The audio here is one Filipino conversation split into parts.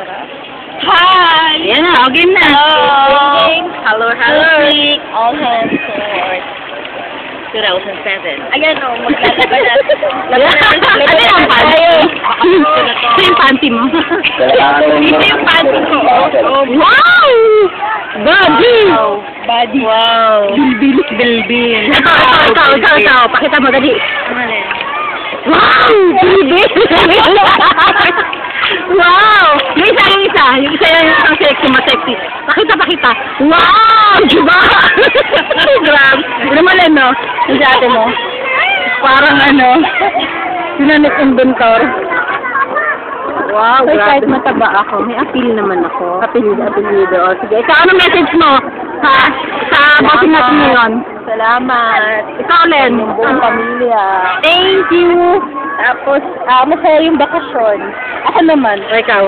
Hi! Yan na, okay na. Hello, hello. All hands forward. 2007. Ayan o, maglalaba na. Ano yung panty? Ito yung panty mo. Ito yung panty ko. Wow! Body! Body. Wow! Bilbil. Ikaw. Pakita mo, dali. Wow! Bilbil! Wow! Yung isa. Yung isa yung sexy, masexy. Pakita. Wow! Diba? Grabe. Lumalan, no? Yung sa ate mo. Parang sinanit inventor. Wow, so, kahit mataba ako, may appeal naman ako. Apelido. O, sige, ikaw, ano message mo? Sa bossing natin ngayon? Salamat. Ikaw, Len. Yung buong pamilya. Thank you. Tapos, masaya yung bakasyon. Ako naman. Ikaw.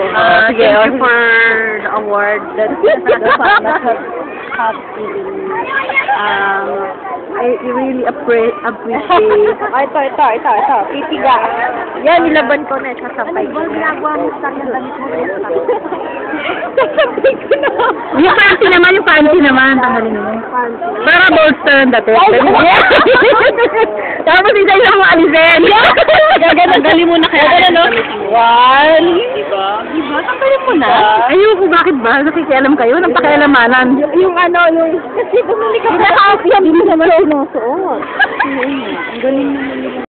Sige, Thank you for the award that happy. I really appreciate. Ito. Pitiga. Yan, nilaban ko na. Sasampay ko na. Sasampay ko na. Yung panty naman. Tanggalin mo. Para bolster ang dati. Tapos isa yung mga alisin. Gagali mo na kaya. Gagano? One. Diba? Tanggalin mo na. Ayoko, bakit ba? Nakikialam kayo? Nang pakialamanan. Yung kasi bumili ka pa. Hindi mo naman sinusuot. Ang galing naman nila.